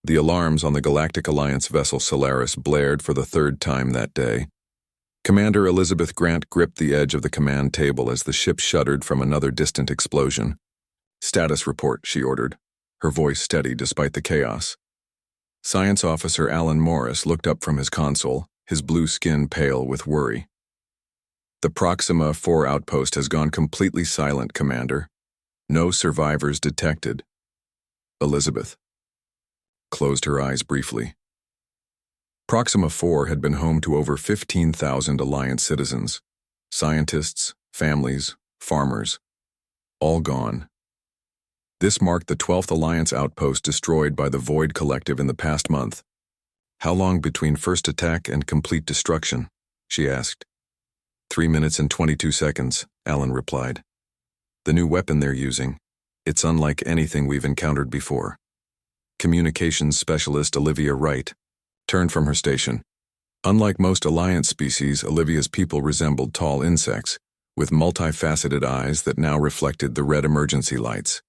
The alarms on the Galactic Alliance vessel Solaris blared for the third time that day. Commander Elizabeth Grant gripped the edge of the command table as the ship shuddered from another distant explosion. "Status report," she ordered, her voice steady despite the chaos. Science Officer Alan Morris looked up from his console, his blue skin pale with worry. "The Proxima 4 outpost has gone completely silent, Commander. No survivors detected." Elizabeth closed her eyes briefly. Proxima 4 had been home to over 15,000 Alliance citizens, scientists, families, farmers, all gone. This marked the 12th Alliance outpost destroyed by the Void Collective in the past month. "How long between first attack and complete destruction?" she asked. 3 minutes and 22 seconds, Alan replied. "The new weapon they're using, it's unlike anything we've encountered before." Communications specialist Olivia Wright turned from her station. Unlike most Alliance species, Olivia's people resembled tall insects, with multifaceted eyes that now reflected the red emergency lights.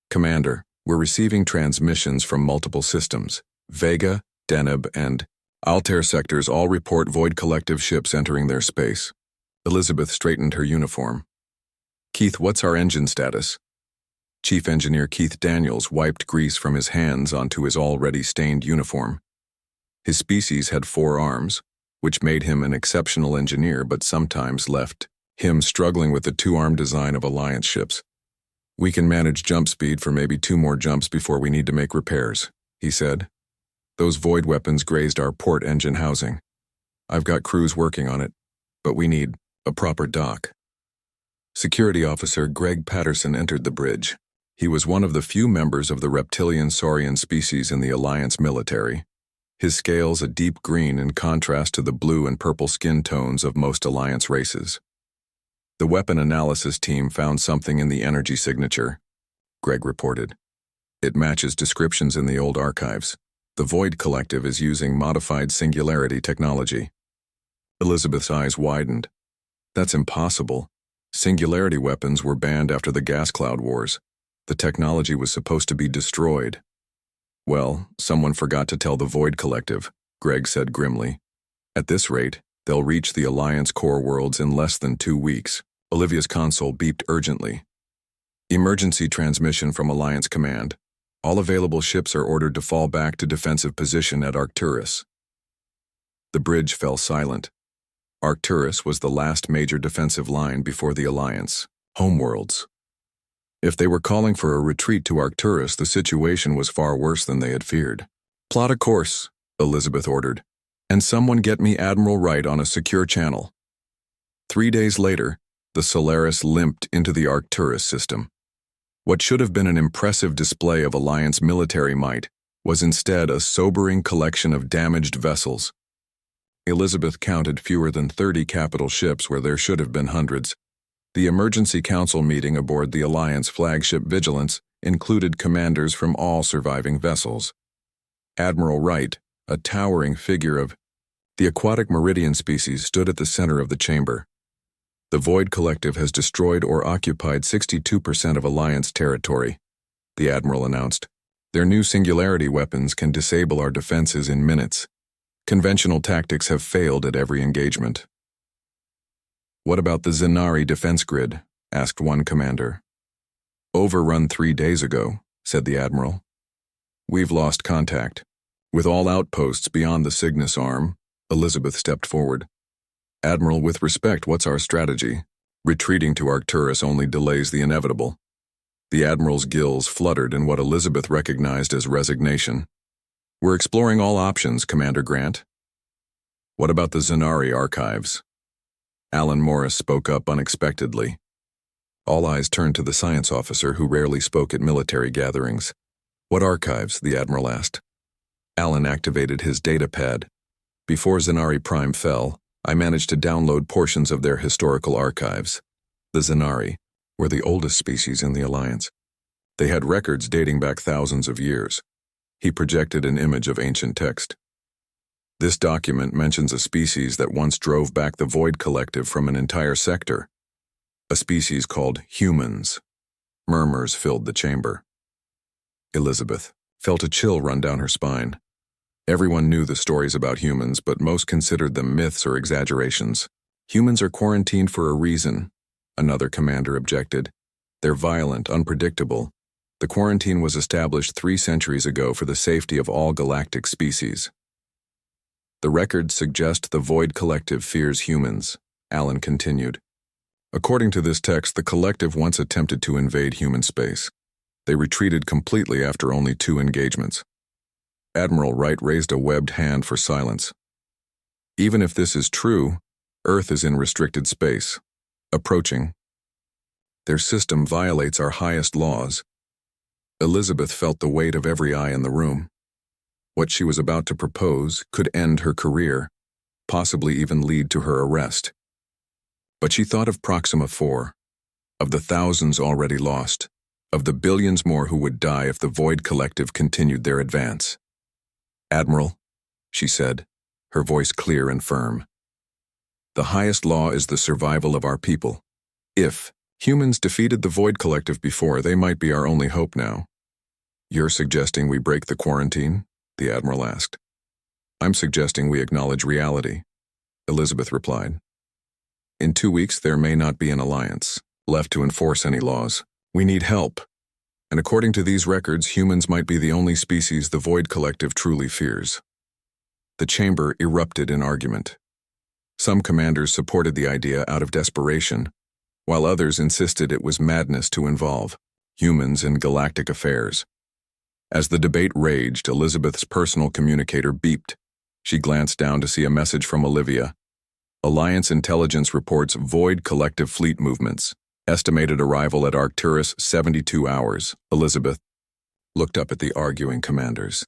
"Commander, we're receiving transmissions from multiple systems. Vega, Deneb, and Altair sectors all report Void Collective ships entering their space." Elizabeth straightened her uniform. "Keith, what's our engine status?" Chief Engineer Keith Daniels wiped grease from his hands onto his already stained uniform. His species had 4 arms, which made him an exceptional engineer but sometimes left him struggling with the 2-arm design of Alliance ships. "We can manage jump speed for maybe 2 more jumps before we need to make repairs," he said. "Those void weapons grazed our port engine housing. I've got crews working on it, but we need a proper dock." Security Officer Greg Patterson entered the bridge. He was one of the few members of the reptilian saurian species in the Alliance military. His scales a deep green in contrast to the blue and purple skin tones of most Alliance races. "The weapon analysis team found something in the energy signature," Greg reported. "It matches descriptions in the old archives. The Void Collective is using modified singularity technology." Elizabeth's eyes widened. "That's impossible. Singularity weapons were banned after the gas cloud wars. The technology was supposed to be destroyed." "Well, someone forgot to tell the Void Collective," Greg said grimly. "At this rate, they'll reach the Alliance core worlds in less than 2 weeks. Olivia's console beeped urgently. "Emergency transmission from Alliance Command. All available ships are ordered to fall back to defensive position at Arcturus." The bridge fell silent. Arcturus was the last major defensive line before the Alliance homeworlds. If they were calling for a retreat to Arcturus, the situation was far worse than they had feared. "Plot a course," Elizabeth ordered, "and someone get me Admiral Wright on a secure channel." 3 days later, the Solaris limped into the Arcturus system. What should have been an impressive display of Alliance military might was instead a sobering collection of damaged vessels. Elizabeth counted fewer than 30 capital ships where there should have been hundreds. The emergency council meeting aboard the Alliance flagship Vigilance included commanders from all surviving vessels. Admiral Wright, a towering figure of the aquatic meridian species, stood at the center of the chamber. "The Void Collective has destroyed or occupied 62% of Alliance territory," the Admiral announced. "Their new singularity weapons can disable our defenses in minutes. Conventional tactics have failed at every engagement." "What about the Zenari defense grid?" asked one commander. "Overrun 3 days ago," said the Admiral. "We've lost contact with all outposts beyond the Cygnus Arm." Elizabeth stepped forward. "Admiral, with respect, what's our strategy? Retreating to Arcturus only delays the inevitable." The Admiral's gills fluttered in what Elizabeth recognized as resignation. "We're exploring all options, Commander Grant." "What about the Zenari archives?" Alan Morris spoke up unexpectedly. All eyes turned to the science officer who rarely spoke at military gatherings. "What archives?" the Admiral asked. Alan activated his data pad. "Before Zenari Prime fell, I managed to download portions of their historical archives. The Zenari were the oldest species in the Alliance. They had records dating back thousands of years." He projected an image of ancient text. "This document mentions a species that once drove back the Void Collective from an entire sector. A species called humans." Murmurs filled the chamber. Elizabeth felt a chill run down her spine. Everyone knew the stories about humans, but most considered them myths or exaggerations. Humans are quarantined for a reason, another commander objected. They're violent, unpredictable. The quarantine was established 3 centuries ago for the safety of all galactic species. The records suggest the Void Collective fears humans, Alan continued. According to this text, the Collective once attempted to invade human space. They retreated completely after only 2 engagements. Admiral Wright raised a webbed hand for silence. Even if this is true, Earth is in restricted space. Approaching. Their system violates our highest laws. Elizabeth felt the weight of every eye in the room. What she was about to propose could end her career, possibly even lead to her arrest. But she thought of Proxima 4, of the thousands already lost, of the billions more who would die if the Void Collective continued their advance. Admiral, she said, her voice clear and firm. The highest law is the survival of our people. If humans defeated the Void Collective before, they might be our only hope now. You're suggesting we break the quarantine? The Admiral asked. I'm suggesting we acknowledge reality, Elizabeth replied. In 2 weeks, there may not be an alliance left to enforce any laws. We need help. And according to these records, humans might be the only species the Void Collective truly fears. The chamber erupted in argument. Some commanders supported the idea out of desperation, while others insisted it was madness to involve humans in galactic affairs. As the debate raged, Elizabeth's personal communicator beeped. She glanced down to see a message from Olivia. Alliance intelligence reports Void Collective fleet movements. Estimated arrival at Arcturus 72 hours. Elizabeth looked up at the arguing commanders.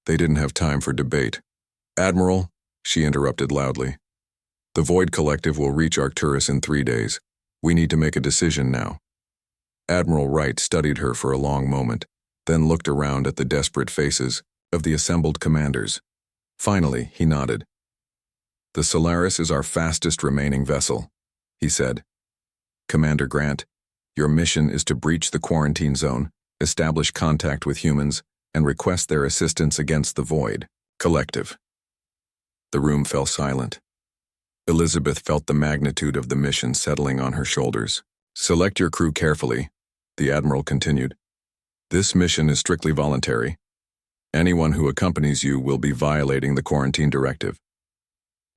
They didn't have time for debate. Admiral, she interrupted loudly. The Void Collective will reach Arcturus in 3 days. We need to make a decision now. Admiral Wright studied her for a long moment, then looked around at the desperate faces of the assembled commanders. Finally, he nodded. The Solaris is our fastest remaining vessel, he said. Commander Grant, your mission is to breach the quarantine zone, establish contact with humans, and request their assistance against the Void Collective. The room fell silent. Elizabeth felt the magnitude of the mission settling on her shoulders. Select your crew carefully, the Admiral continued. This mission is strictly voluntary. Anyone who accompanies you will be violating the quarantine directive.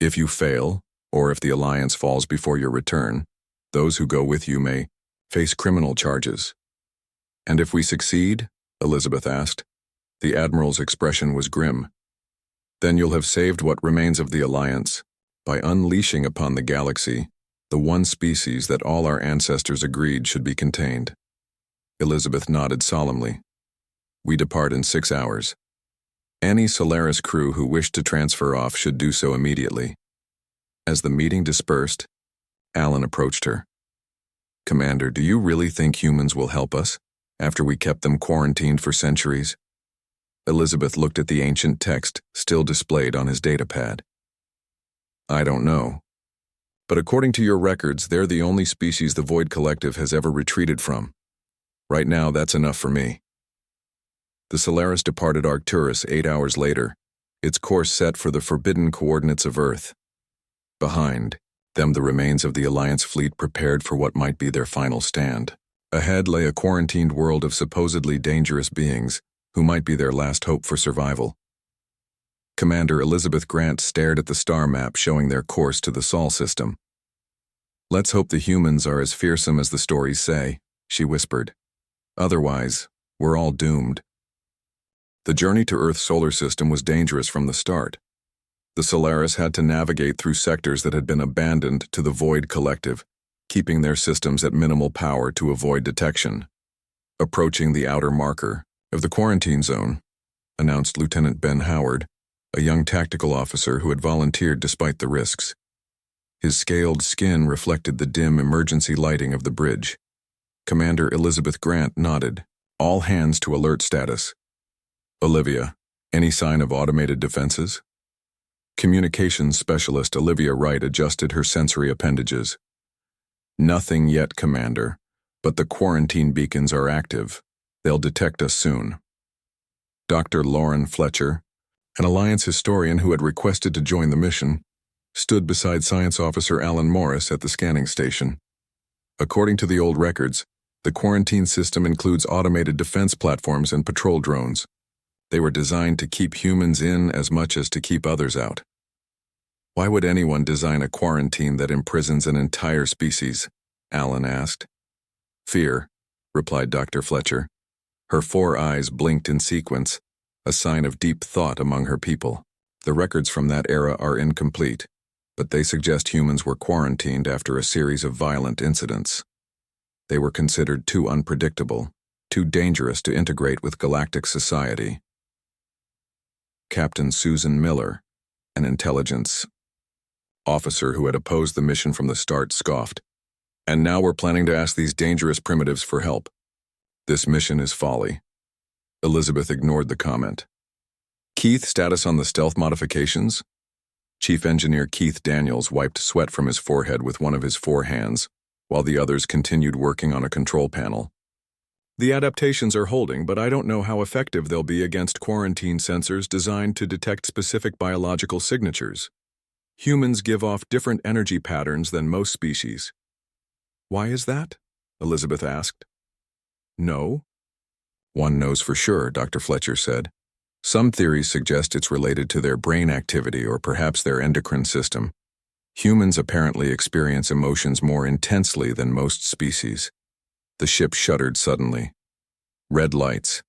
If you fail, or if the Alliance falls before your return, those who go with you may face criminal charges. And if we succeed, Elizabeth asked. The Admiral's expression was grim. Then you'll have saved what remains of the Alliance by unleashing upon the galaxy the one species that all our ancestors agreed should be contained. Elizabeth nodded solemnly. We depart in 6 hours. Any Solaris crew who wished to transfer off should do so immediately. As the meeting dispersed, Alan approached her. Commander, do you really think humans will help us after we kept them quarantined for centuries? Elizabeth looked at the ancient text still displayed on his datapad. I don't know. But according to your records, they're the only species the Void Collective has ever retreated from. Right now, that's enough for me. The Solaris departed Arcturus 8 hours later, its course set for the forbidden coordinates of Earth. Behind them, the remains of the Alliance fleet prepared for what might be their final stand. Ahead lay a quarantined world of supposedly dangerous beings who might be their last hope for survival. Commander Elizabeth Grant stared at the star map showing their course to the Sol system. Let's hope the humans are as fearsome as the stories say, she whispered. Otherwise, we're all doomed. The journey to Earth's solar system was dangerous from the start. The Solaris had to navigate through sectors that had been abandoned to the Void Collective, keeping their systems at minimal power to avoid detection. Approaching the outer marker of the quarantine zone, announced Lieutenant Ben Howard, a young tactical officer who had volunteered despite the risks. His scaled skin reflected the dim emergency lighting of the bridge. Commander Elizabeth Grant nodded. All hands to alert status. Olivia, any sign of automated defenses? Communications specialist Olivia Wright adjusted her sensory appendages. Nothing yet, Commander, but the quarantine beacons are active. They'll detect us soon. Dr. Lauren Fletcher, an Alliance historian who had requested to join the mission, stood beside Science Officer Alan Morris at the scanning station. According to the old records, the quarantine system includes automated defense platforms and patrol drones. They were designed to keep humans in as much as to keep others out. Why would anyone design a quarantine that imprisons an entire species? Alan asked. Fear, replied Dr. Fletcher. Her 4 eyes blinked in sequence, a sign of deep thought among her people. The records from that era are incomplete, but they suggest humans were quarantined after a series of violent incidents. They were considered too unpredictable, too dangerous to integrate with galactic society. Captain Susan Miller, an intelligence officer who had opposed the mission from the start, scoffed. And now we're planning to ask these dangerous primitives for help. This mission is folly. Elizabeth ignored the comment. Keith, status on the stealth modifications? Chief Engineer Keith Daniels wiped sweat from his forehead with one of his 4 hands, while the others continued working on a control panel. The adaptations are holding, but I don't know how effective they'll be against quarantine sensors designed to detect specific biological signatures. Humans give off different energy patterns than most species. Why is that? Elizabeth asked. No. One knows for sure, Dr. Fletcher said. Some theories suggest it's related to their brain activity or perhaps their endocrine system. Humans apparently experience emotions more intensely than most species. The ship shuddered suddenly. Red lights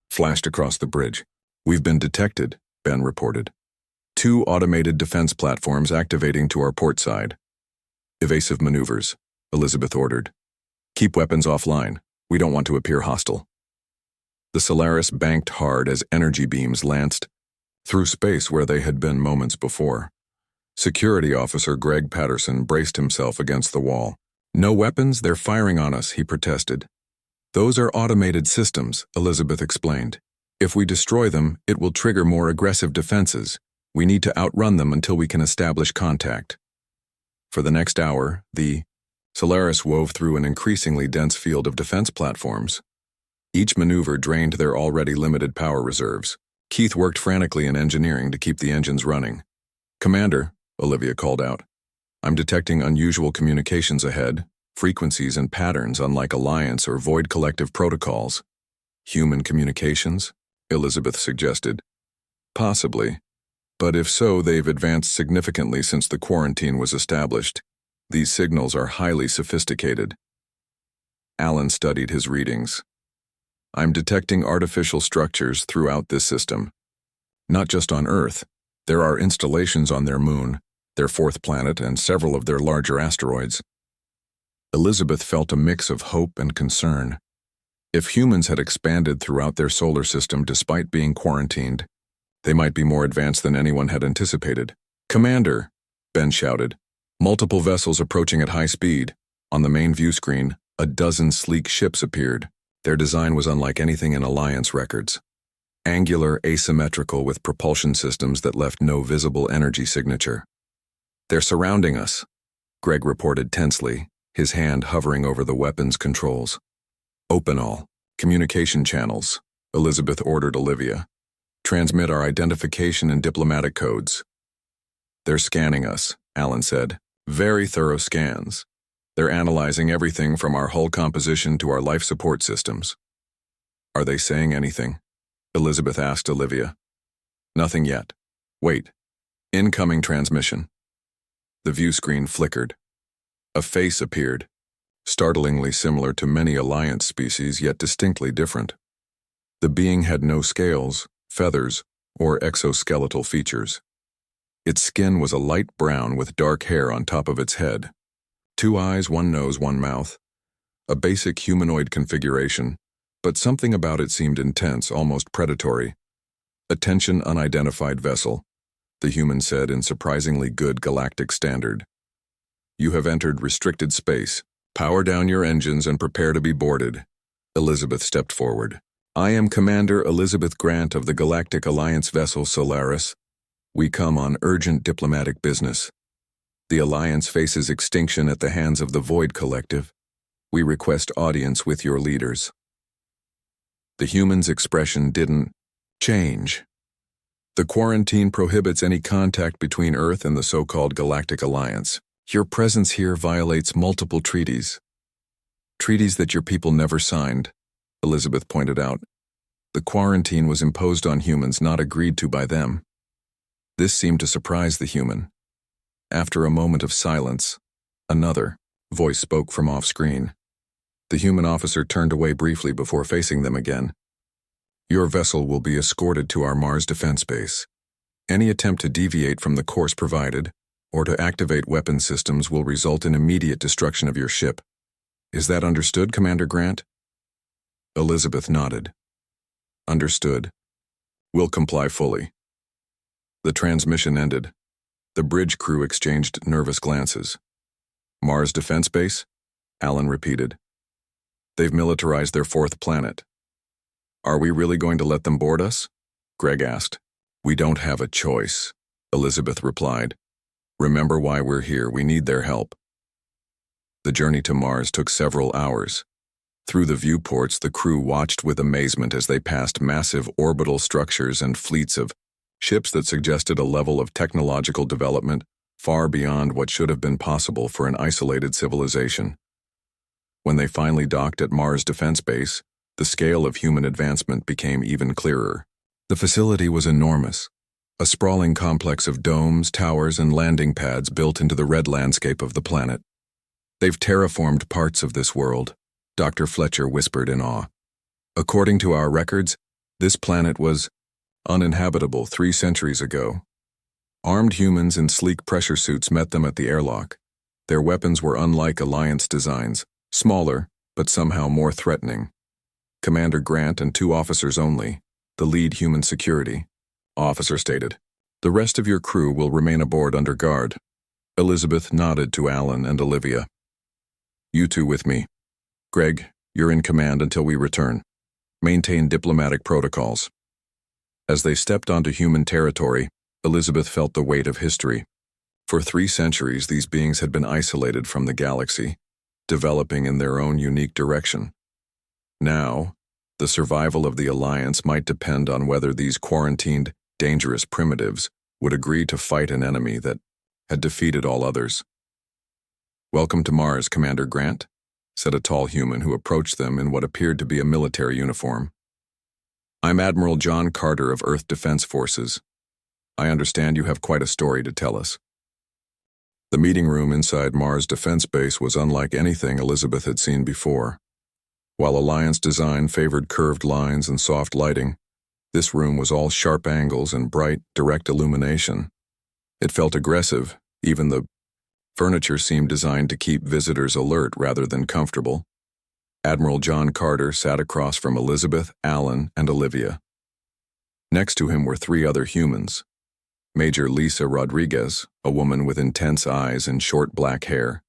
flashed across the bridge. We've been detected, Ben reported. 2 automated defense platforms activating to our port side. Evasive maneuvers, Elizabeth ordered. Keep weapons offline. We don't want to appear hostile. The Solaris banked hard as energy beams lanced through space where they had been moments before. Security Officer Greg Patterson braced himself against the wall. No weapons, they're firing on us, he protested. Those are automated systems, Elizabeth explained. If we destroy them, it will trigger more aggressive defenses. We need to outrun them until we can establish contact. For the next hour, the Solaris wove through an increasingly dense field of defense platforms. Each maneuver drained their already limited power reserves. Keith worked frantically in engineering to keep the engines running. Commander, Olivia called out, I'm detecting unusual communications ahead, frequencies and patterns unlike Alliance or Void Collective protocols. Human communications? Elizabeth suggested. Possibly. But if so, they've advanced significantly since the quarantine was established. These signals are highly sophisticated. Alan studied his readings. I'm detecting artificial structures throughout this system. Not just on Earth. There are installations on their moon, their 4th planet, and several of their larger asteroids. Elizabeth felt a mix of hope and concern. If humans had expanded throughout their solar system despite being quarantined, they might be more advanced than anyone had anticipated. Commander, Ben shouted. Multiple vessels approaching at high speed. On the main view screen, a dozen sleek ships appeared. Their design was unlike anything in Alliance records. Angular, asymmetrical with propulsion systems that left no visible energy signature. They're surrounding us, Greg reported tensely, his hand hovering over the weapons controls. Open all communication channels, Elizabeth ordered Olivia. Transmit our identification and diplomatic codes. They're scanning us, Alan said. Very thorough scans. They're analyzing everything from our hull composition to our life support systems. Are they saying anything? Elizabeth asked Olivia. Nothing yet. Wait. Incoming transmission. The view screen flickered. A face appeared, startlingly similar to many Alliance species, yet distinctly different. The being had no scales, feathers, or exoskeletal features. Its skin was a light brown with dark hair on top of its head. 2 eyes, 1 nose, 1 mouth. A basic humanoid configuration, but something about it seemed intense, almost predatory. Attention unidentified vessel, the human said in surprisingly good galactic standard. You have entered restricted space. Power down your engines and prepare to be boarded. Elizabeth stepped forward. I am Commander Elizabeth Grant of the Galactic Alliance vessel Solaris. We come on urgent diplomatic business. The Alliance faces extinction at the hands of the Void Collective. We request audience with your leaders. The human's expression didn't Change. The quarantine prohibits any contact between Earth and the so-called Galactic Alliance. Your presence here violates multiple treaties. Treaties that your people never signed, Elizabeth pointed out. The quarantine was imposed on humans, not agreed to by them. This seemed to surprise the human. After a moment of silence, another voice spoke from off-screen. The human officer turned away briefly before facing them again. Your vessel will be escorted to our Mars defense base. Any attempt to deviate from the course provided or to activate weapon systems will result in immediate destruction of your ship. Is that understood, Commander Grant? Elizabeth nodded. Understood. We'll comply fully. The transmission ended. The bridge crew exchanged nervous glances. Mars defense base? Alan repeated. They've militarized their fourth planet. Are we really going to let them board us? Greg asked. We don't have a choice, Elizabeth replied. Remember why we're here. We need their help. The journey to Mars took several hours. Through the viewports, the crew watched with amazement as they passed massive orbital structures and fleets of ships that suggested a level of technological development far beyond what should have been possible for an isolated civilization. When they finally docked at Mars Defense Base, the scale of human advancement became even clearer. The facility was enormous, a sprawling complex of domes, towers, and landing pads built into the red landscape of the planet. They've terraformed parts of this world, Dr. Fletcher whispered in awe. According to our records, this planet was uninhabitable 3 centuries ago. Armed humans in sleek pressure suits met them at the airlock. Their weapons were unlike Alliance designs, smaller, but somehow more threatening. Commander Grant and 2 officers only, the lead human security officer stated. The rest of your crew will remain aboard under guard. Elizabeth nodded to Alan and Olivia. You 2 with me. Greg, you're in command until we return. Maintain diplomatic protocols. As they stepped onto human territory, Elizabeth felt the weight of history. For 3 centuries, these beings had been isolated from the galaxy, developing in their own unique direction. Now, the survival of the Alliance might depend on whether these quarantined, dangerous primitives would agree to fight an enemy that had defeated all others. Welcome to Mars, Commander Grant, said a tall human who approached them in what appeared to be a military uniform. I'm Admiral John Carter of Earth Defense Forces. I understand you have quite a story to tell us. The meeting room inside Mars Defense Base was unlike anything Elizabeth had seen before. While Alliance design favored curved lines and soft lighting, this room was all sharp angles and bright, direct illumination. It felt aggressive, even the furniture seemed designed to keep visitors alert rather than comfortable. Admiral John Carter sat across from Elizabeth, Alan, and Olivia. Next to him were 3 other humans. Major Lisa Rodriguez, a woman with intense eyes and short black hair.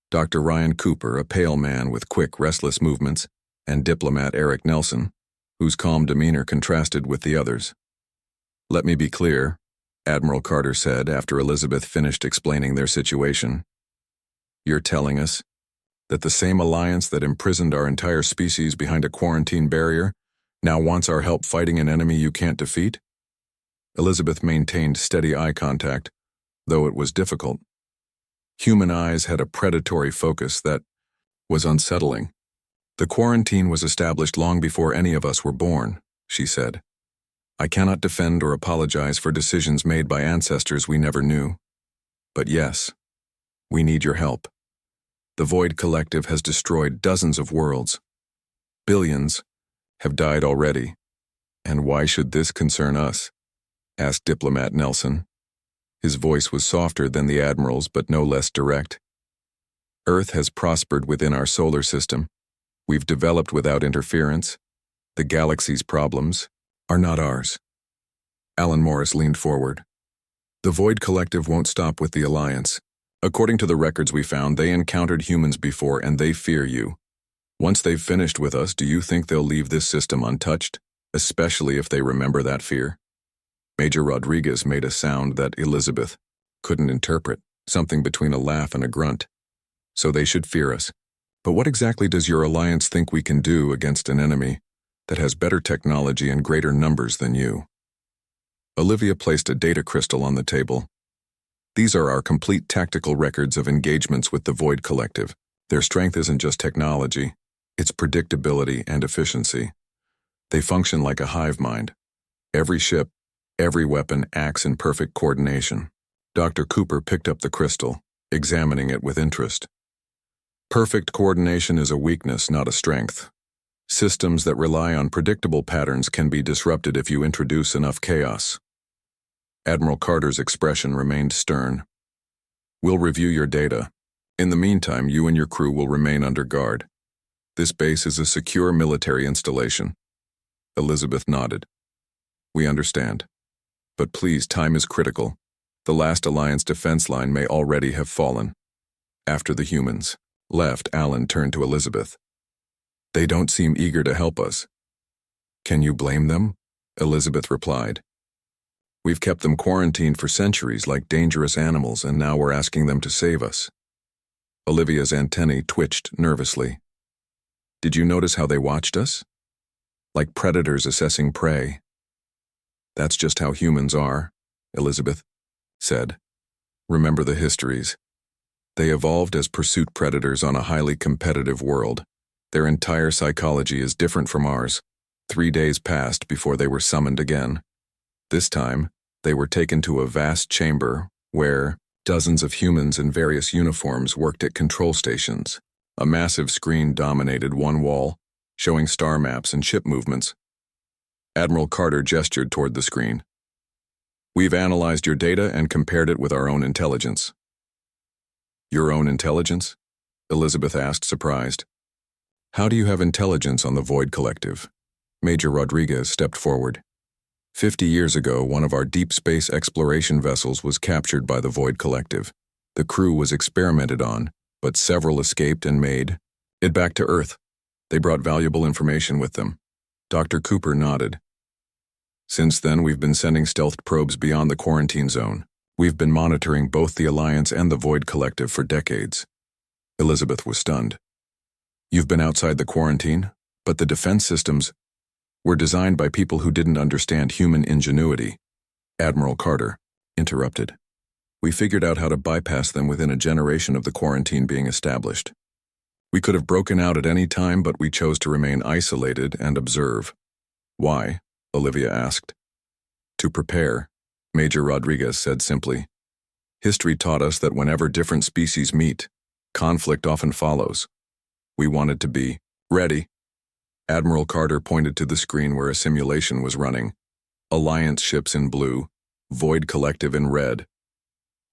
Dr. Ryan Cooper, a pale man with quick, restless movements, and diplomat Eric Nelson, whose calm demeanor contrasted with the others. Let me be clear, Admiral Carter said after Elizabeth finished explaining their situation. You're telling us that the same Alliance that imprisoned our entire species behind a quarantine barrier now wants our help fighting an enemy you can't defeat? Elizabeth maintained steady eye contact, though it was difficult. Human eyes had a predatory focus that was unsettling. The quarantine was established long before any of us were born, she said. I cannot defend or apologize for decisions made by ancestors we never knew. But yes, we need your help. The Void Collective has destroyed dozens of worlds. Billions have died already. And why should this concern us? Asked Diplomat Nelson. His voice was softer than the Admiral's, but no less direct. Earth has prospered within our solar system. We've developed without interference. The galaxy's problems are not ours. Alan Morris leaned forward. The Void Collective won't stop with the Alliance. According to the records we found, they encountered humans before and they fear you. Once they've finished with us, do you think they'll leave this system untouched, especially if they remember that fear? Major Rodriguez made a sound that Elizabeth couldn't interpret, something between a laugh and a grunt. So they should fear us. But what exactly does your Alliance think we can do against an enemy that has better technology and greater numbers than you. Olivia placed a data crystal on the table. These are our complete tactical records of engagements with the Void Collective. Their strength isn't just technology, it's predictability and efficiency. They function like a hive mind. Every ship, every weapon acts in perfect coordination. Dr. Cooper picked up the crystal, examining it with interest. Perfect coordination is a weakness, not a strength. Systems that rely on predictable patterns can be disrupted if you introduce enough chaos. Admiral Carter's expression remained stern. We'll review your data. In the meantime, you and your crew will remain under guard. This base is a secure military installation. Elizabeth nodded. We understand. But please, time is critical. The last Alliance defense line may already have fallen. After the humans left, Alan turned to Elizabeth. They don't seem eager to help us. Can you blame them? Elizabeth replied. We've kept them quarantined for centuries like dangerous animals, and now we're asking them to save us. Olivia's antennae twitched nervously. Did you notice how they watched us? Like predators assessing prey. That's just how humans are, Elizabeth said. Remember the histories. They evolved as pursuit predators on a highly competitive world. Their entire psychology is different from ours. 3 days passed before they were summoned again. This time, they were taken to a vast chamber where dozens of humans in various uniforms worked at control stations. A massive screen dominated one wall, showing star maps and ship movements. Admiral Carter gestured toward the screen. We've analyzed your data and compared it with our own intelligence. Your own intelligence? Elizabeth asked, surprised. How do you have intelligence on the Void Collective? Major Rodriguez stepped forward. 50 years ago, one of our deep space exploration vessels was captured by the Void Collective. The crew was experimented on, but several escaped and made it back to Earth. They brought valuable information with them. Dr. Cooper nodded. Since then, we've been sending stealth probes beyond the quarantine zone. We've been monitoring both the Alliance and the Void Collective for decades. Elizabeth was stunned. You've been outside the quarantine, but the defense systems were designed by people who didn't understand human ingenuity. Admiral Carter interrupted. We figured out how to bypass them within a generation of the quarantine being established. We could have broken out at any time, but we chose to remain isolated and observe. Why? Olivia asked. To prepare, Major Rodriguez said simply. History taught us that whenever different species meet, conflict often follows. We wanted to be ready. Admiral Carter pointed to the screen where a simulation was running. Alliance ships in blue, Void Collective in red.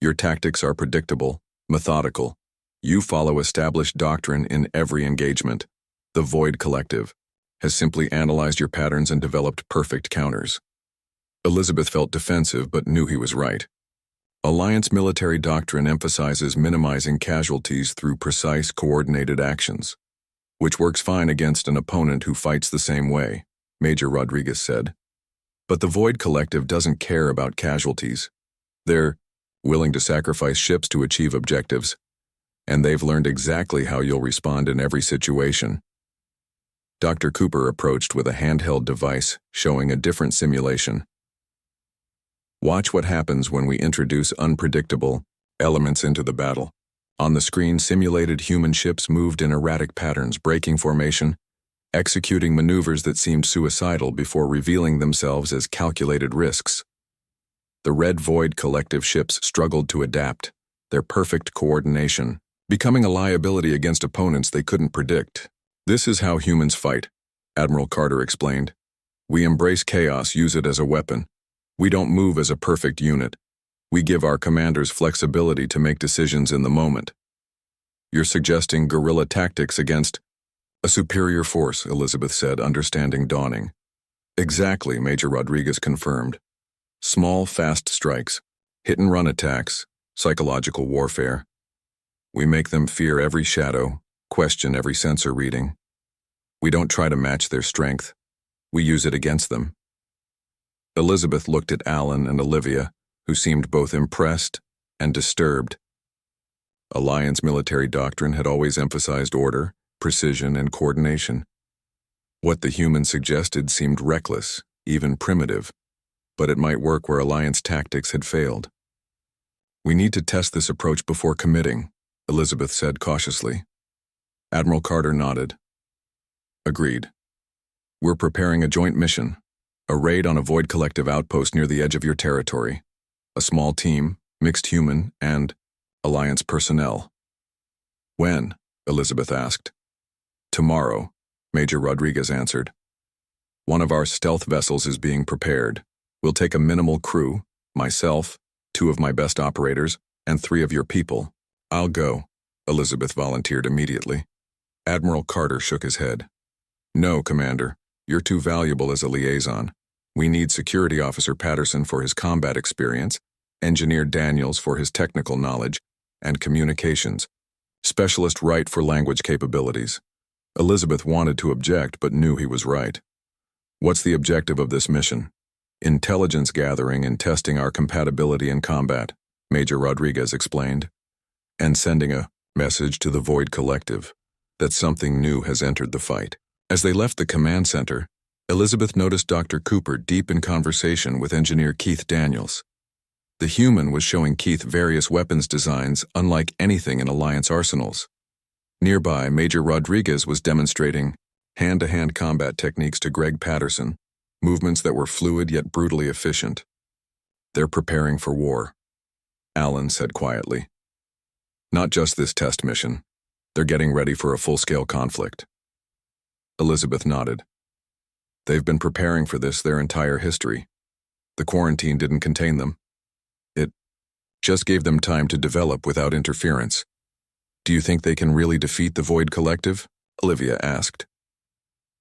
Your tactics are predictable, methodical. You follow established doctrine in every engagement. The Void Collective has simply analyzed your patterns and developed perfect counters. Elizabeth felt defensive but knew he was right. Alliance military doctrine emphasizes minimizing casualties through precise, coordinated actions, which works fine against an opponent who fights the same way, Major Rodriguez said. But the Void Collective doesn't care about casualties. They're willing to sacrifice ships to achieve objectives, and they've learned exactly how you'll respond in every situation. Dr. Cooper approached with a handheld device showing a different simulation. Watch what happens when we introduce unpredictable elements into the battle. On the screen, simulated human ships moved in erratic patterns, breaking formation, executing maneuvers that seemed suicidal before revealing themselves as calculated risks. The Red Void Collective ships struggled to adapt, their perfect coordination, becoming a liability against opponents they couldn't predict. This is how humans fight, Admiral Carter explained. We embrace chaos, use it as a weapon. We don't move as a perfect unit. We give our commanders flexibility to make decisions in the moment. You're suggesting guerrilla tactics against a superior force, Elizabeth said, understanding dawning. Exactly, Major Rodriguez confirmed. Small, fast strikes, hit-and-run attacks, psychological warfare. We make them fear every shadow, question every sensor reading. We don't try to match their strength. We use it against them. Elizabeth looked at Alan and Olivia, who seemed both impressed and disturbed. Alliance military doctrine had always emphasized order, precision, and coordination. What the human suggested seemed reckless, even primitive, but it might work where Alliance tactics had failed. "We need to test this approach before committing," Elizabeth said cautiously. Admiral Carter nodded. "Agreed. We're preparing a joint mission, a raid on a Void Collective outpost near the edge of your territory. A small team, mixed human, and Alliance personnel." "When?" Elizabeth asked. "Tomorrow," Major Rodriguez answered. "One of our stealth vessels is being prepared. We'll take a minimal crew, myself, 2 of my best operators, and 3 of your people." "I'll go," Elizabeth volunteered immediately. Admiral Carter shook his head. "No, Commander. You're too valuable as a liaison. We need Security Officer Patterson for his combat experience, Engineer Daniels for his technical knowledge, and Communications Specialist Wright for language capabilities." Elizabeth wanted to object but knew he was right. "What's the objective of this mission?" "Intelligence gathering and testing our compatibility in combat," Major Rodriguez explained, "and sending a message to the Void Collective that something new has entered the fight." As they left the command center, Elizabeth noticed Dr. Cooper deep in conversation with Engineer Keith Daniels. The human was showing Keith various weapons designs unlike anything in Alliance arsenals. Nearby, Major Rodriguez was demonstrating hand-to-hand combat techniques to Greg Patterson, movements that were fluid yet brutally efficient. "They're preparing for war," Alan said quietly. "Not just this test mission. They're getting ready for a full-scale conflict." Elizabeth nodded. "They've been preparing for this their entire history. The quarantine didn't contain them. It just gave them time to develop without interference." "Do you think they can really defeat the Void Collective?" Olivia asked.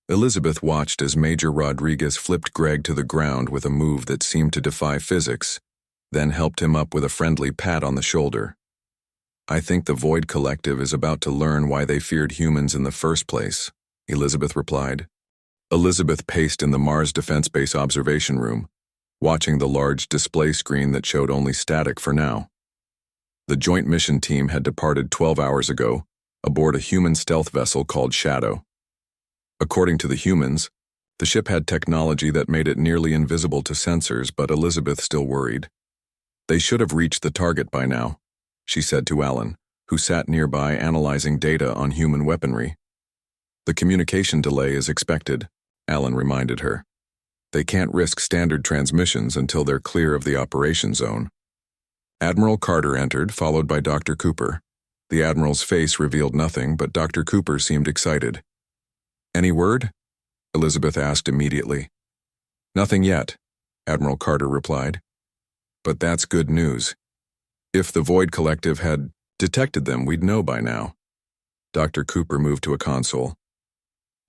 Elizabeth watched as Major Rodriguez flipped Greg to the ground with a move that seemed to defy physics, then helped him up with a friendly pat on the shoulder. "I think the Void Collective is about to learn why they feared humans in the first place," Elizabeth replied. Elizabeth paced in the Mars Defense Base observation room, watching the large display screen that showed only static for now. The joint mission team had departed 12 hours ago, aboard a human stealth vessel called Shadow. According to the humans, the ship had technology that made it nearly invisible to sensors, but Elizabeth still worried. "They should have reached the target by now," she said to Alan, who sat nearby analyzing data on human weaponry. "The communication delay is expected," Alan reminded her. "They can't risk standard transmissions until they're clear of the operation zone." Admiral Carter entered, followed by Dr. Cooper. The Admiral's face revealed nothing, but Dr. Cooper seemed excited. "Any word?" Elizabeth asked immediately. "Nothing yet," Admiral Carter replied. "But that's good news. If the Void Collective had detected them, we'd know by now." Dr. Cooper moved to a console.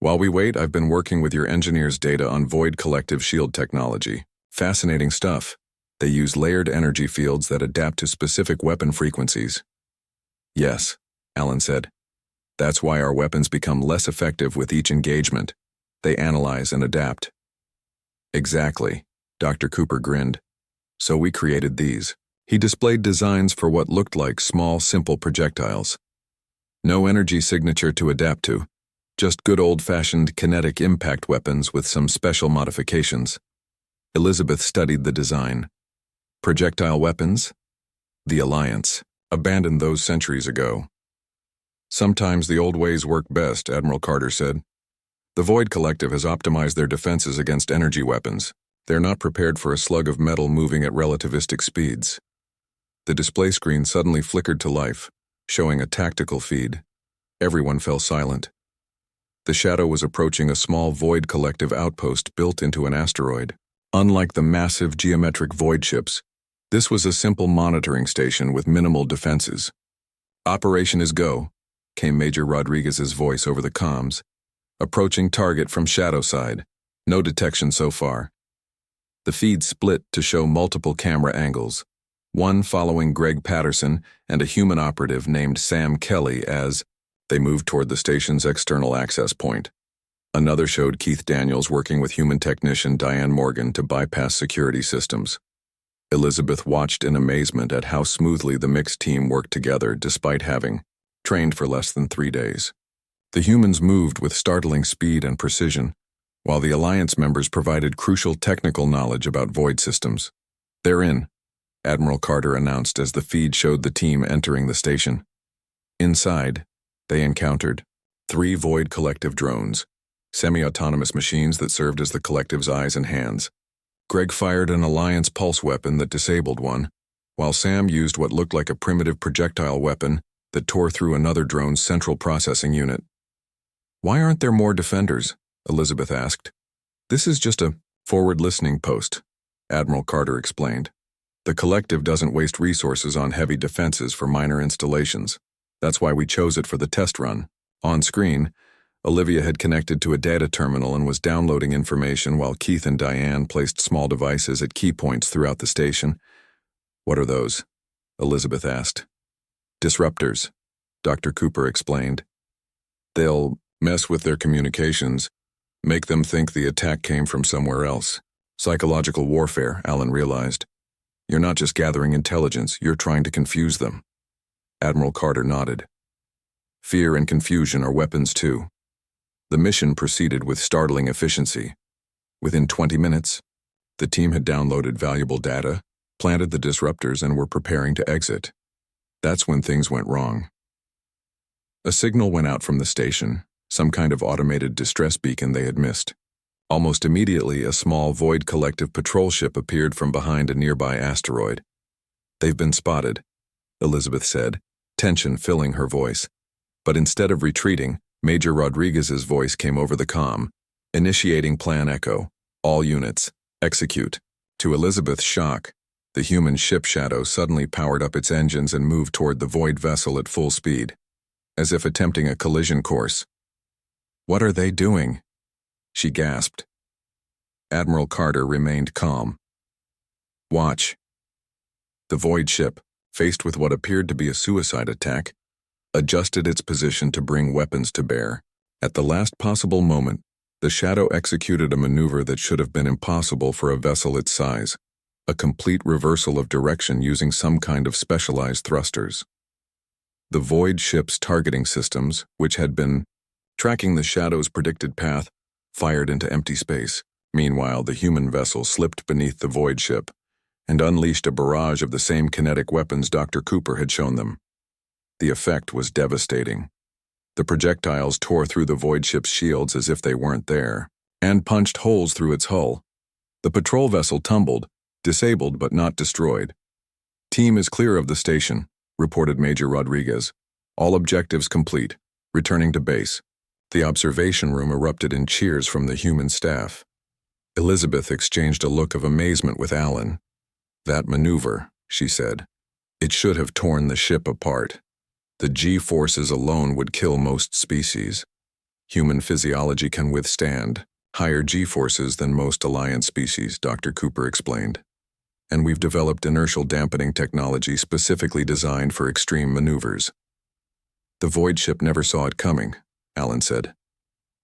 "While we wait, I've been working with your engineers' data on Void Collective shield technology. Fascinating stuff. They use layered energy fields that adapt to specific weapon frequencies." "Yes," Alan said. "That's why our weapons become less effective with each engagement. They analyze and adapt." "Exactly," Dr. Cooper grinned. "So we created these." He displayed designs for what looked like small, simple projectiles. No energy signature to adapt to, just good old-fashioned kinetic impact weapons with some special modifications. Elizabeth studied the design. Projectile weapons? The Alliance abandoned those centuries ago. "Sometimes the old ways work best," Admiral Carter said. "The Void Collective has optimized their defenses against energy weapons. They're not prepared for a slug of metal moving at relativistic speeds." The display screen suddenly flickered to life, showing a tactical feed. Everyone fell silent. The Shadow was approaching a small Void Collective outpost built into an asteroid. Unlike the massive geometric void ships, this was a simple monitoring station with minimal defenses. "Operation is go," came Major Rodriguez's voice over the comms. "Approaching target from Shadow side. No detection so far." The feed split to show multiple camera angles, one following Greg Patterson and a human operative named Sam Kelly as they moved toward the station's external access point. Another showed Keith Daniels working with human technician Diane Morgan to bypass security systems. Elizabeth watched in amazement at how smoothly the mixed team worked together despite having trained for less than 3 days. The humans moved with startling speed and precision, while the Alliance members provided crucial technical knowledge about void systems. "They're in," Admiral Carter announced as the feed showed the team entering the station. Inside, they encountered 3 Void Collective drones, semi-autonomous machines that served as the Collective's eyes and hands. Greg fired an Alliance pulse weapon that disabled one, while Sam used what looked like a primitive projectile weapon that tore through another drone's central processing unit. "Why aren't there more defenders?" Elizabeth asked. "This is just a forward listening post," Admiral Carter explained. "The Collective doesn't waste resources on heavy defenses for minor installations. That's why we chose it for the test run." On screen, Olivia had connected to a data terminal and was downloading information while Keith and Diane placed small devices at key points throughout the station. "What are those?" Elizabeth asked. "Disruptors," Dr. Cooper explained. "They'll mess with their communications, make them think the attack came from somewhere else. Psychological warfare," Alan realized. "You're not just gathering intelligence, you're trying to confuse them." Admiral Carter nodded. "Fear and confusion are weapons too." The mission proceeded with startling efficiency. Within 20 minutes, the team had downloaded valuable data, planted the disruptors, and were preparing to exit. That's when things went wrong. A signal went out from the station, some kind of automated distress beacon they had missed. Almost immediately, a small Void Collective patrol ship appeared from behind a nearby asteroid. "They've been spotted," Elizabeth said, tension filling her voice. But instead of retreating, Major Rodriguez's voice came over the comm, initiating Plan Echo. "All units, execute." To Elizabeth's shock, the human ship Shadow suddenly powered up its engines and moved toward the Void vessel at full speed, as if attempting a collision course. "What are they doing?" she gasped. Admiral Carter remained calm. "Watch." The Void ship, faced with what appeared to be a suicide attack, adjusted its position to bring weapons to bear. At the last possible moment, the Shadow executed a maneuver that should have been impossible for a vessel its size, a complete reversal of direction using some kind of specialized thrusters. The Void ship's targeting systems, which had been tracking the Shadow's predicted path, fired into empty space. Meanwhile, the human vessel slipped beneath the Void ship and unleashed a barrage of the same kinetic weapons Dr. Cooper had shown them. The effect was devastating. The projectiles tore through the Void ship's shields as if they weren't there, and punched holes through its hull. The patrol vessel tumbled, disabled but not destroyed. "Team is clear of the station," reported Major Rodriguez. "All objectives complete. Returning to base." The observation room erupted in cheers from the human staff. Elizabeth exchanged a look of amazement with Alan. "That maneuver," she said. "It should have torn the ship apart. The G-forces alone would kill most species. Human physiology can withstand higher G-forces than most Alliance species," Dr. Cooper explained. "And we've developed inertial dampening technology specifically designed for extreme maneuvers." "The Void ship never saw it coming," Alan said.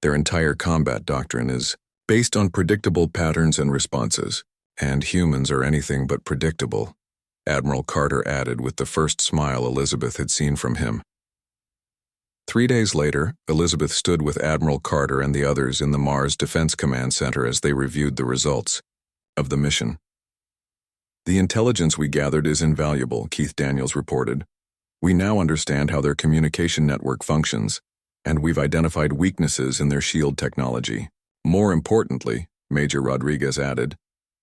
"Their entire combat doctrine is based on predictable patterns and responses, and humans are anything but predictable," Admiral Carter added with the first smile Elizabeth had seen from him. 3 days later, Elizabeth stood with Admiral Carter and the others in the Mars Defense Command Center as they reviewed the results of the mission. "The intelligence we gathered is invaluable," Keith Daniels reported. "We now understand how their communication network functions, and we've identified weaknesses in their shield technology. More importantly," Major Rodriguez added,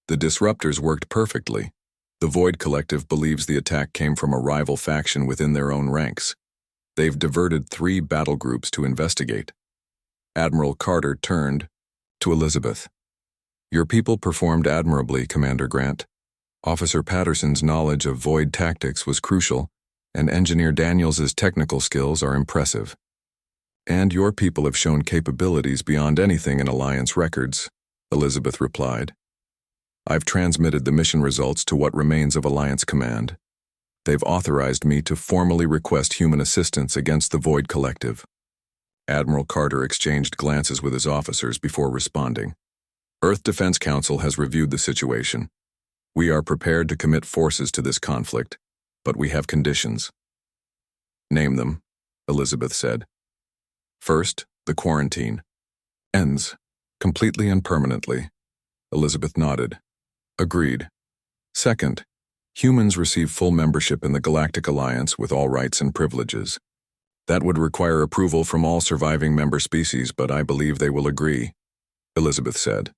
"the disruptors worked perfectly. The Void Collective believes the attack came from a rival faction within their own ranks. They've diverted 3 battle groups to investigate." Admiral Carter turned to Elizabeth. "Your people performed admirably, Commander Grant. Officer Patterson's knowledge of Void tactics was crucial, and Engineer Daniels's technical skills are impressive. And your people have shown capabilities beyond anything in Alliance records," Elizabeth replied. "I've transmitted the mission results to what remains of Alliance Command. They've authorized me to formally request human assistance against the Void Collective." Admiral Carter exchanged glances with his officers before responding. "Earth Defense Council has reviewed the situation. We are prepared to commit forces to this conflict, but we have conditions." "Name them," Elizabeth said. "First, the quarantine ends. Completely and permanently. Elizabeth nodded. Agreed. Second, humans receive full membership in the Galactic Alliance with all rights and privileges. That would require approval from all surviving member species, but I believe they will agree, Elizabeth said.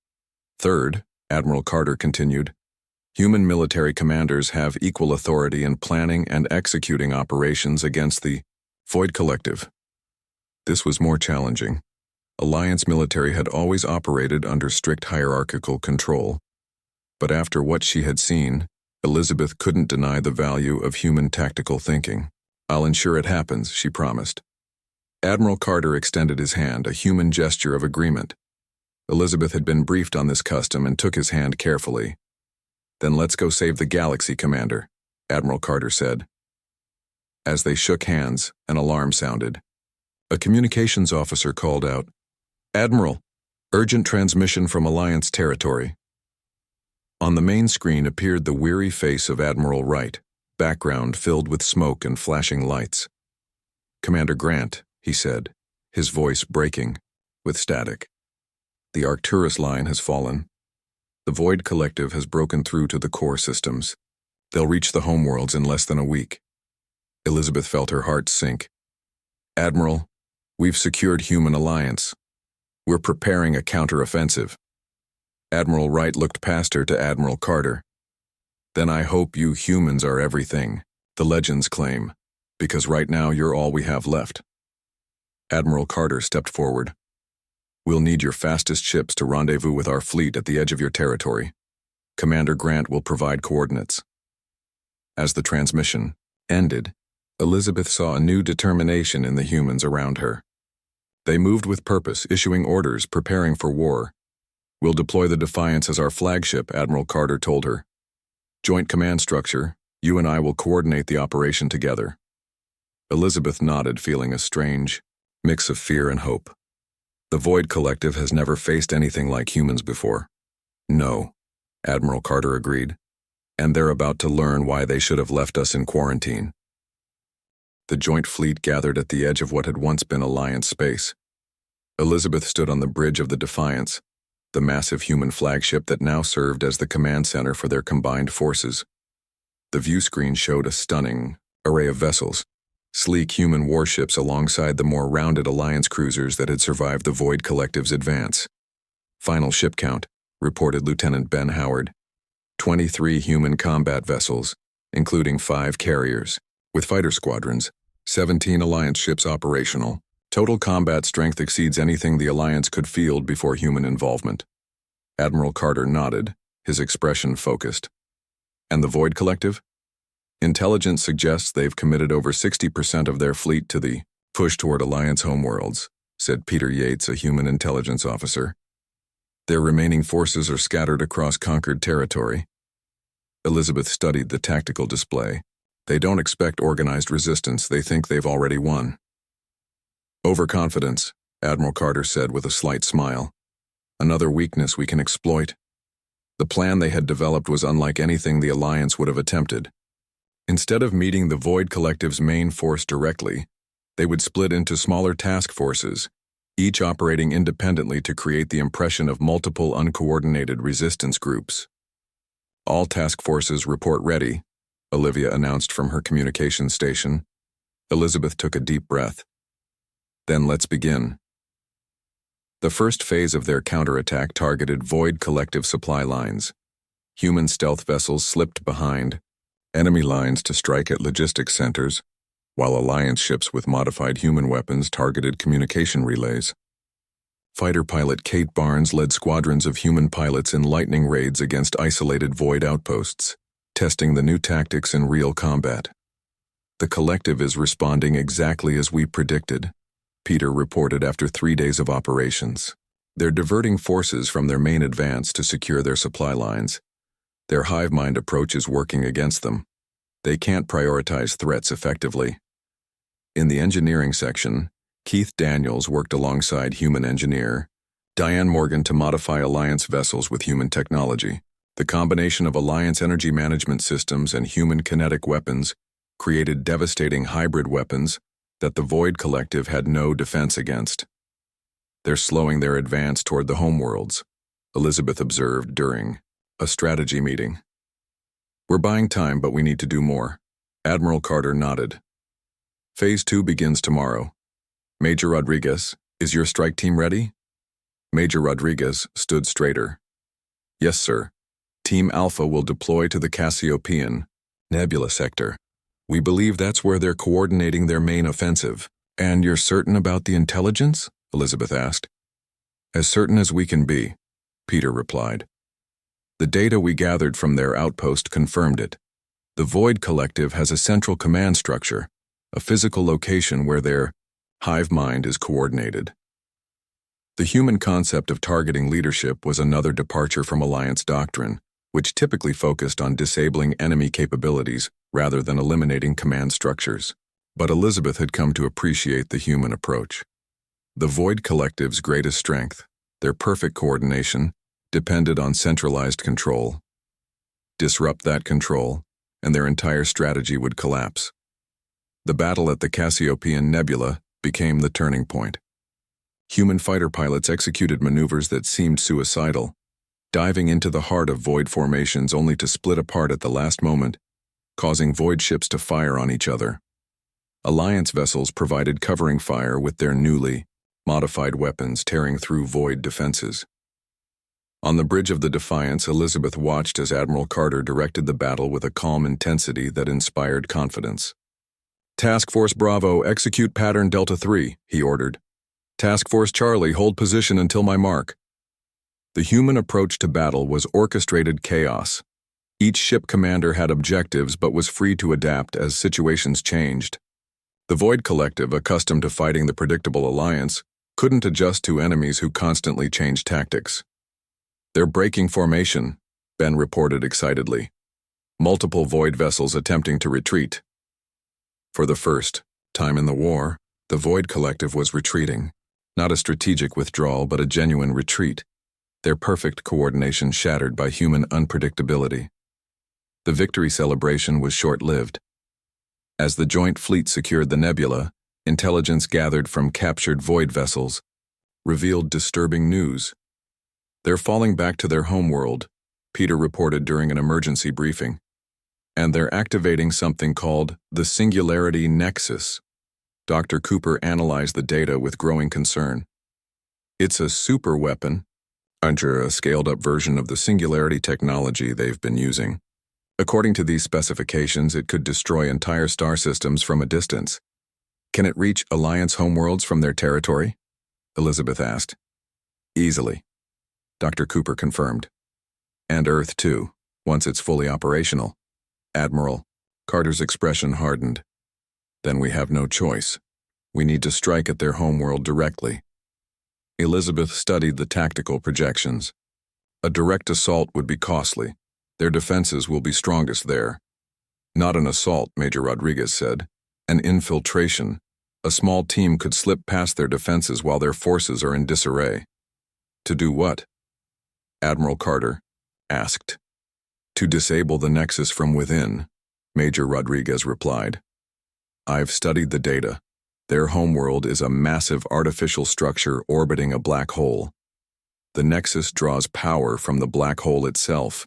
Third, Admiral Carter continued, human military commanders have equal authority in planning and executing operations against the Void Collective. This was more challenging. Alliance military had always operated under strict hierarchical control. But after what she had seen, Elizabeth couldn't deny the value of human tactical thinking. I'll ensure it happens, she promised. Admiral Carter extended his hand, a human gesture of agreement. Elizabeth had been briefed on this custom and took his hand carefully. Then let's go save the galaxy, Commander, Admiral Carter said. As they shook hands, an alarm sounded. A communications officer called out, Admiral, urgent transmission from Alliance territory. On the main screen appeared the weary face of Admiral Wright, background filled with smoke and flashing lights. Commander Grant, he said, his voice breaking with static. The Arcturus line has fallen. The Void Collective has broken through to the core systems. They'll reach the homeworlds in less than a week. Elizabeth felt her heart sink. Admiral, we've secured human alliance. We're preparing a counteroffensive. Admiral Wright looked past her to Admiral Carter. Then I hope you humans are everything, the legends claim, because right now you're all we have left. Admiral Carter stepped forward. We'll need your fastest ships to rendezvous with our fleet at the edge of your territory. Commander Grant will provide coordinates. As the transmission ended, Elizabeth saw a new determination in the humans around her. They moved with purpose, issuing orders, preparing for war. We'll deploy the Defiance as our flagship, Admiral Carter told her. Joint command structure, you and I will coordinate the operation together. Elizabeth nodded, feeling a strange mix of fear and hope. The Void Collective has never faced anything like humans before. No, Admiral Carter agreed. And they're about to learn why they should have left us in quarantine. The joint fleet gathered at the edge of what had once been Alliance space. Elizabeth stood on the bridge of the Defiance, the massive human flagship that now served as the command center for their combined forces. The view screen showed a stunning array of vessels, sleek human warships alongside the more rounded Alliance cruisers that had survived the Void Collective's advance. Final ship count, reported Lieutenant Ben Howard. 23 human combat vessels, including 5 carriers, with fighter squadrons, 17 Alliance ships operational. Total combat strength exceeds anything the Alliance could field before human involvement. Admiral Carter nodded, his expression focused. And the Void Collective? Intelligence suggests they've committed over 60% of their fleet to the push toward Alliance homeworlds, said Peter Yates, a human intelligence officer. Their remaining forces are scattered across conquered territory. Elizabeth studied the tactical display. They don't expect organized resistance, they think they've already won. Overconfidence, Admiral Carter said with a slight smile. Another weakness we can exploit. The plan they had developed was unlike anything the Alliance would have attempted. Instead of meeting the Void Collective's main force directly, they would split into smaller task forces, each operating independently to create the impression of multiple uncoordinated resistance groups. All task forces report ready, Olivia announced from her communications station. Elizabeth took a deep breath. Then let's begin. The first phase of their counterattack targeted Void Collective supply lines. Human stealth vessels slipped behind enemy lines to strike at logistics centers, while Alliance ships with modified human weapons targeted communication relays. Fighter pilot Kate Barnes led squadrons of human pilots in lightning raids against isolated Void outposts, testing the new tactics in real combat. The Collective is responding exactly as we predicted, Peter reported after 3 days of operations. They're diverting forces from their main advance to secure their supply lines. Their hive mind approach is working against them. They can't prioritize threats effectively. In the engineering section, Keith Daniels worked alongside human engineer Diane Morgan to modify Alliance vessels with human technology. The combination of Alliance energy management systems and human kinetic weapons created devastating hybrid weapons that the Void Collective had no defense against. They're slowing their advance toward the homeworlds, Elizabeth observed during a strategy meeting. We're buying time, but we need to do more. Admiral Carter nodded. Phase 2 begins tomorrow. Major Rodriguez, is your strike team ready? Major Rodriguez stood straighter. Yes, sir. Team Alpha will deploy to the Cassiopean Nebula sector. We believe that's where they're coordinating their main offensive. And you're certain about the intelligence? Elizabeth asked. As certain as we can be, Peter replied. The data we gathered from their outpost confirmed it. The Void Collective has a central command structure, a physical location where their hive mind is coordinated. The human concept of targeting leadership was another departure from Alliance doctrine, which typically focused on disabling enemy capabilities rather than eliminating command structures. But Elizabeth had come to appreciate the human approach. The Void Collective's greatest strength, their perfect coordination, depended on centralized control. Disrupt that control, and their entire strategy would collapse. The battle at the Cassiopean Nebula became the turning point. Human fighter pilots executed maneuvers that seemed suicidal, diving into the heart of void formations only to split apart at the last moment, causing void ships to fire on each other. Alliance vessels provided covering fire with their newly modified weapons tearing through void defenses. On the bridge of the Defiance, Elizabeth watched as Admiral Carter directed the battle with a calm intensity that inspired confidence. Task Force Bravo, execute pattern Delta 3, he ordered. Task Force Charlie, hold position until my mark. The human approach to battle was orchestrated chaos. Each ship commander had objectives but was free to adapt as situations changed. The Void Collective, accustomed to fighting the predictable Alliance, couldn't adjust to enemies who constantly changed tactics. They're breaking formation, Ben reported excitedly. Multiple Void vessels attempting to retreat. For the first time in the war, the Void Collective was retreating. Not a strategic withdrawal, but a genuine retreat. Their perfect coordination shattered by human unpredictability. The victory celebration was short-lived. As the joint fleet secured the nebula, intelligence gathered from captured Void vessels revealed disturbing news. They're falling back to their homeworld, Peter reported during an emergency briefing. And they're activating something called the Singularity Nexus. Dr. Cooper analyzed the data with growing concern. It's a super weapon, under a scaled-up version of the Singularity technology they've been using. According to these specifications, it could destroy entire star systems from a distance. Can it reach Alliance homeworlds from their territory? Elizabeth asked. Easily, Dr. Cooper confirmed. And Earth, too, once it's fully operational. Admiral Carter's expression hardened. Then we have no choice. We need to strike at their homeworld directly. Elizabeth studied the tactical projections. A direct assault would be costly. Their defenses will be strongest there. Not an assault, Major Rodriguez said. An infiltration. A small team could slip past their defenses while their forces are in disarray. To do what? Admiral Carter asked. To disable the Nexus from within, Major Rodriguez replied. I've studied the data. Their homeworld is a massive artificial structure orbiting a black hole. The Nexus draws power from the black hole itself.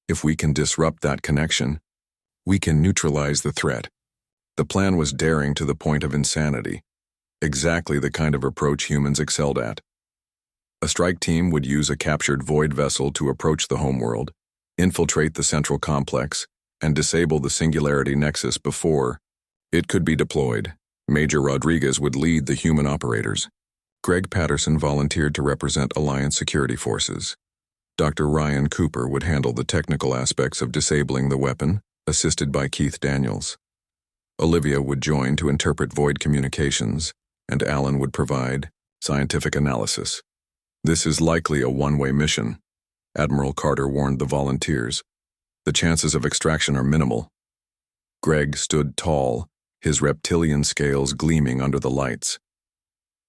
If we can disrupt that connection, we can neutralize the threat. The plan was daring to the point of insanity. Exactly the kind of approach humans excelled at. A strike team would use a captured Void vessel to approach the homeworld, infiltrate the central complex, and disable the Singularity Nexus before it could be deployed. Major Rodriguez would lead the human operators. Greg Patterson volunteered to represent Alliance security forces. Dr. Ryan Cooper would handle the technical aspects of disabling the weapon, assisted by Keith Daniels. Olivia would join to interpret Void communications, and Alan would provide scientific analysis. This is likely a one-way mission, Admiral Carter warned the volunteers. The chances of extraction are minimal. Greg stood tall, his reptilian scales gleaming under the lights.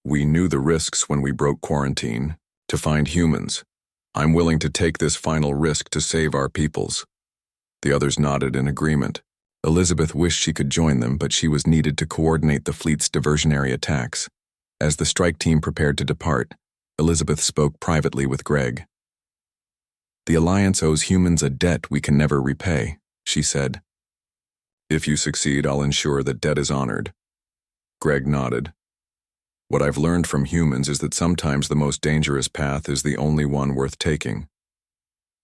We knew the risks when we broke quarantine, to find humans. I'm willing to take this final risk to save our peoples. The others nodded in agreement. Elizabeth wished she could join them, but she was needed to coordinate the fleet's diversionary attacks. As the strike team prepared to depart, Elizabeth spoke privately with Greg. "The Alliance owes humans a debt we can never repay," she said. "If you succeed, I'll ensure that debt is honored." Greg nodded. "What I've learned from humans is that sometimes the most dangerous path is the only one worth taking.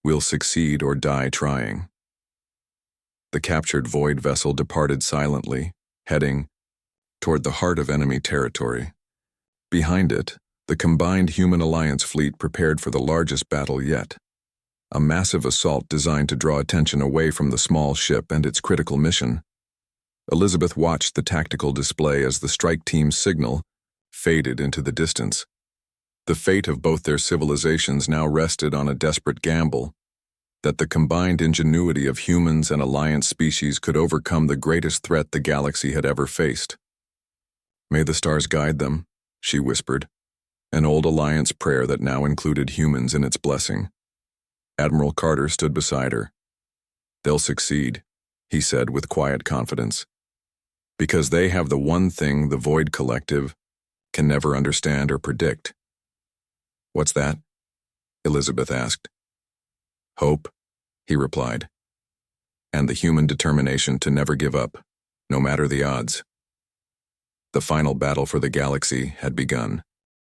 We'll succeed or die trying." The captured void vessel departed silently, heading toward the heart of enemy territory. Behind it, the combined Human Alliance fleet prepared for the largest battle yet. A massive assault designed to draw attention away from the small ship and its critical mission. Elizabeth watched the tactical display as the strike team's signal faded into the distance. The fate of both their civilizations now rested on a desperate gamble, that the combined ingenuity of humans and Alliance species could overcome the greatest threat the galaxy had ever faced. "May the stars guide them," she whispered, an old Alliance prayer that now included humans in its blessing. Admiral Carter stood beside her. "They'll succeed," he said with quiet confidence, "because they have the one thing the Void Collective can never understand or predict." "What's that?" Elizabeth asked. "Hope," he replied, "and the human determination to never give up, no matter the odds." The final battle for the galaxy had begun.